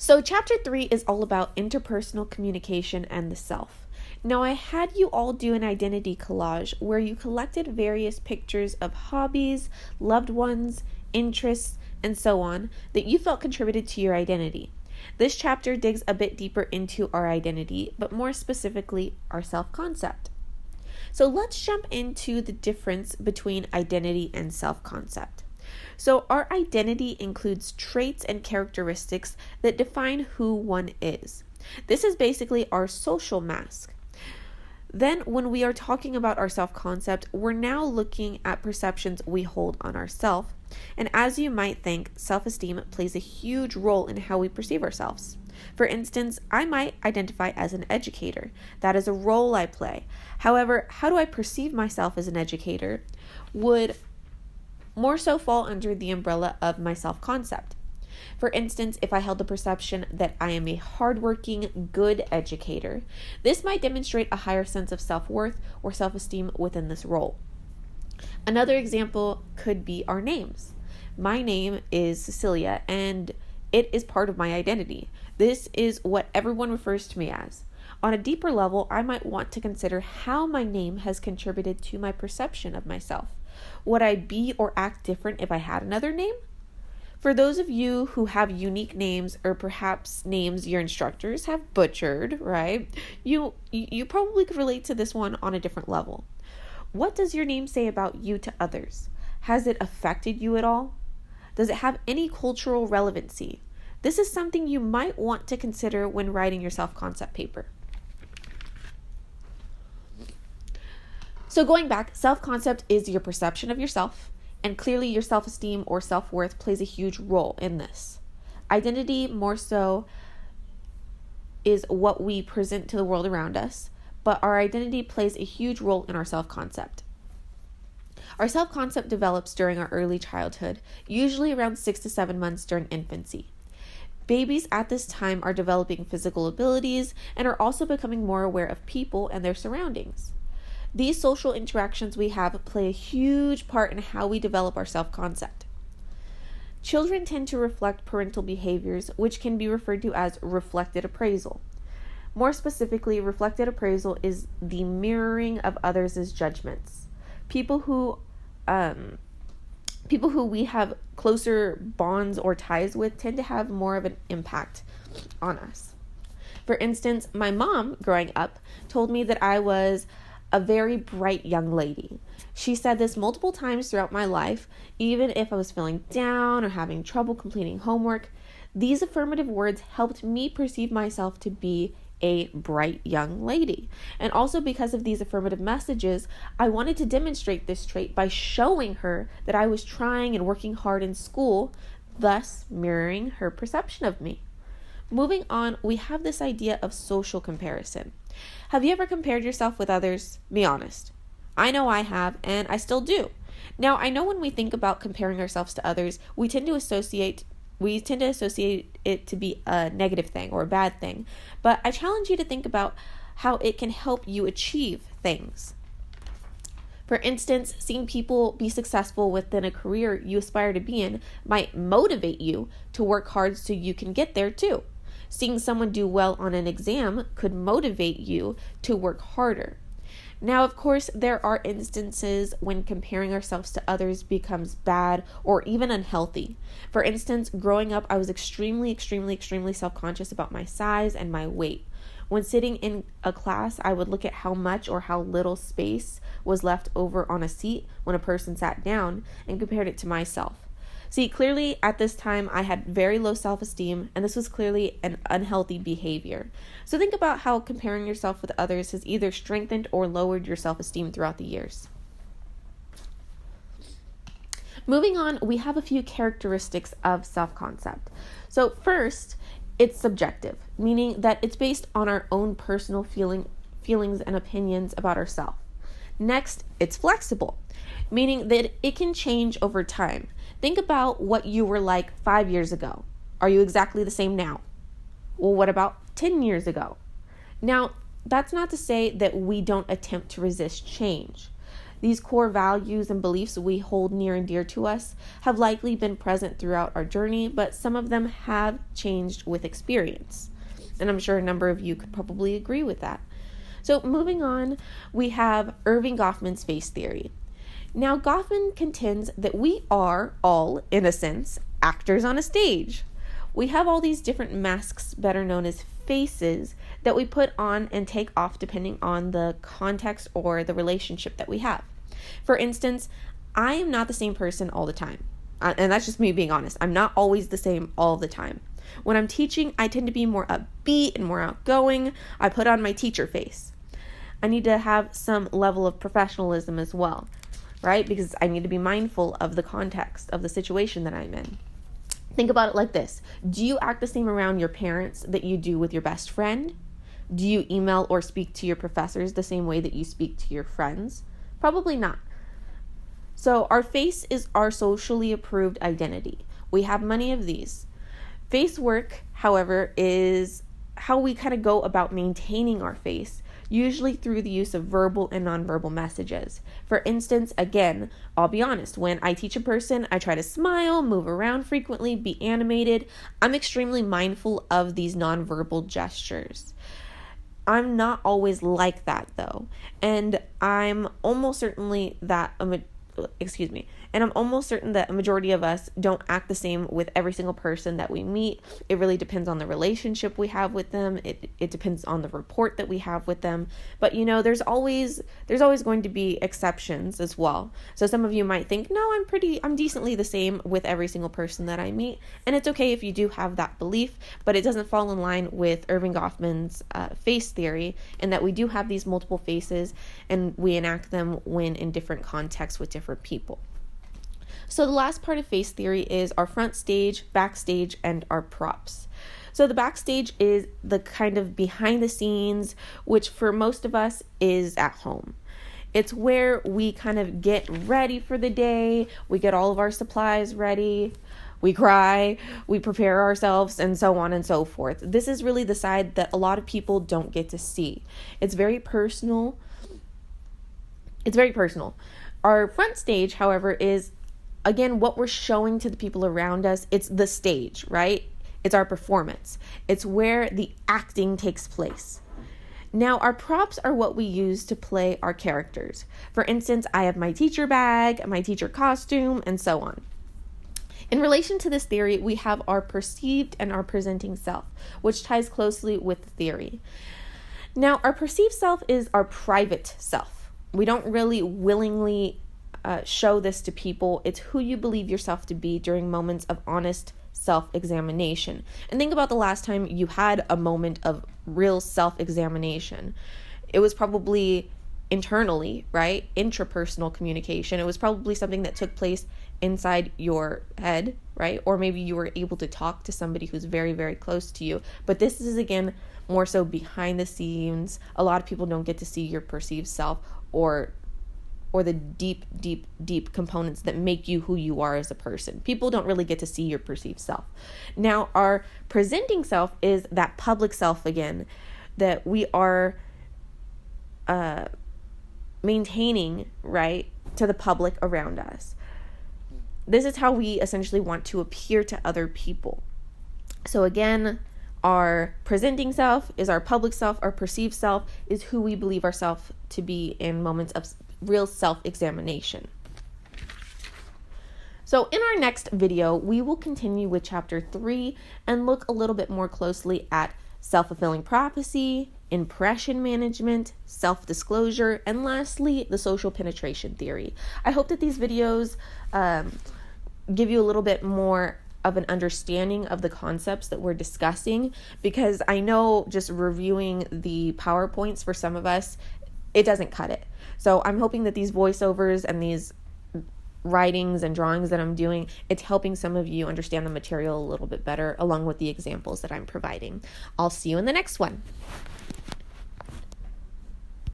So chapter 3 is all about interpersonal communication and the self. Now, I had you all do an identity collage where you collected various pictures of hobbies, loved ones, interests, and so on that you felt contributed to your identity. This chapter digs a bit deeper into our identity, but more specifically, our self-concept. So let's jump into the difference between identity and self-concept. So our identity includes traits and characteristics that define who one is. This is basically our social mask. Then when we are talking about our self-concept, we're now looking at perceptions we hold on ourselves. And as you might think, self-esteem plays a huge role in how we perceive ourselves. For instance, I might identify as an educator. That is a role I play. However, how do I perceive myself as an educator would more so fall under the umbrella of my self-concept. For instance, if I held the perception that I am a hardworking, good educator, this might demonstrate a higher sense of self-worth or self-esteem within this role. Another example could be our names. My name is Cecilia, and it is part of my identity. This is what everyone refers to me as. On a deeper level, I might want to consider how my name has contributed to my perception of myself. Would I be or act different if I had another name? For those of you who have unique names, or perhaps names your instructors have butchered, right? You probably could relate to this one on a different level. What does your name say about you to others? Has it affected you at all? Does it have any cultural relevancy? This is something you might want to consider when writing your self-concept paper. So going back, self-concept is your perception of yourself, and clearly your self-esteem or self-worth plays a huge role in this. Identity more so is what we present to the world around us, but our identity plays a huge role in our self-concept. Our self-concept develops during our early childhood, usually around 6 to 7 months during infancy. Babies at this time are developing physical abilities and are also becoming more aware of people and their surroundings. These social interactions we have play a huge part in how we develop our self-concept. Children tend to reflect parental behaviors, which can be referred to as reflected appraisal. More specifically, reflected appraisal is the mirroring of others' judgments. People who we have closer bonds or ties with tend to have more of an impact on us. For instance, my mom, growing up, told me that I was a very bright young lady. She said this multiple times throughout my life, even if I was feeling down or having trouble completing homework. These affirmative words helped me perceive myself to be a bright young lady. And also because of these affirmative messages, I wanted to demonstrate this trait by showing her that I was trying and working hard in school, thus mirroring her perception of me. Moving on, we have this idea of social comparison. Have you ever compared yourself with others? Be honest. I know I have, and I still do. Now, I know when we think about comparing ourselves to others, we tend to associate it to be a negative thing or a bad thing. But I challenge you to think about how it can help you achieve things. For instance, seeing people be successful within a career you aspire to be in might motivate you to work hard so you can get there too. Seeing someone do well on an exam could motivate you to work harder. Now, of course, there are instances when comparing ourselves to others becomes bad or even unhealthy. For instance, growing up, I was extremely self-conscious about my size and my weight. When sitting in a class, I would look at how much or how little space was left over on a seat when a person sat down and compared it to myself. See, clearly at this time, I had very low self-esteem, and this was clearly an unhealthy behavior. So think about how comparing yourself with others has either strengthened or lowered your self-esteem throughout the years. Moving on, we have a few characteristics of self-concept. So first, it's subjective, meaning that it's based on our own personal feelings and opinions about ourselves. Next, it's flexible, meaning that it can change over time. Think about what you were like 5 years ago. Are you exactly the same now? Well, what about 10 years ago? Now, that's not to say that we don't attempt to resist change. These core values and beliefs we hold near and dear to us have likely been present throughout our journey, but some of them have changed with experience. And I'm sure a number of you could probably agree with that. So moving on, we have Erving Goffman's face theory. Now, Goffman contends that we are all, in a sense, actors on a stage. We have all these different masks, better known as faces, that we put on and take off depending on the context or the relationship that we have. For instance, I am not the same person all the time. And that's just me being honest. I'm not always the same all the time. When I'm teaching, I tend to be more upbeat and more outgoing. I put on my teacher face. I need to have some level of professionalism as well, right? Because I need to be mindful of the context of the situation that I'm in. Think about it like this. Do you act the same around your parents that you do with your best friend? Do you email or speak to your professors the same way that you speak to your friends? Probably not. So our face is our socially approved identity. We have many of these. Face work, however, is how we kind of go about maintaining our face, usually through the use of verbal and nonverbal messages. For instance, again, I'll be honest, when I teach a person, I try to smile, move around frequently, be animated. I'm extremely mindful of these nonverbal gestures. I'm not always like that though, and I'm almost certain that a majority of us don't act the same with every single person that we meet. It really depends on the relationship we have with them. It depends on the rapport that we have with them. But there's always going to be exceptions as well. So some of you might think, no, I'm decently the same with every single person that I meet. And it's okay if you do have that belief, but it doesn't fall in line with Erving Goffman's face theory, in that we do have these multiple faces and we enact them when in different contexts with different people. So the last part of face theory is our front stage, backstage, and our props. So the backstage is the kind of behind the scenes, which for most of us is at home. It's where we kind of get ready for the day, we get all of our supplies ready, we cry, we prepare ourselves, and so on and so forth. This is really the side that a lot of people don't get to see. It's very personal. Our front stage, however, is again, what we're showing to the people around us. It's the stage, right? It's our performance. It's where the acting takes place. Now, our props are what we use to play our characters. For instance, I have my teacher bag, my teacher costume, and so on. In relation to this theory, we have our perceived and our presenting self, which ties closely with the theory. Now, our perceived self is our private self. We don't really willingly show this to people. It's who you believe yourself to be during moments of honest self-examination. And think about the last time you had a moment of real self-examination. It was probably internally, right? Intrapersonal communication. It was probably something that took place inside your head, right? Or maybe you were able to talk to somebody who's very, very close to you. But this is, again, more so behind the scenes. A lot of people don't get to see your perceived self or the deep components that make you who you are as a person. People don't really get to see your perceived self. Now, our presenting self is that public self again, that we are maintaining, right, to the public around us. This is how we essentially want to appear to other people. So again, our presenting self is our public self. Our perceived self is who we believe ourselves to be in moments of real self-examination. So in our next video, we will continue with chapter 3 and look a little bit more closely at self-fulfilling prophecy, impression management, self-disclosure, and lastly, the social penetration theory. I hope that these videos give you a little bit more of an understanding of the concepts that we're discussing, because I know just reviewing the PowerPoints for some of us, it doesn't cut it. So I'm hoping that these voiceovers and these writings and drawings that I'm doing, it's helping some of you understand the material a little bit better, along with the examples that I'm providing. I'll see you in the next one.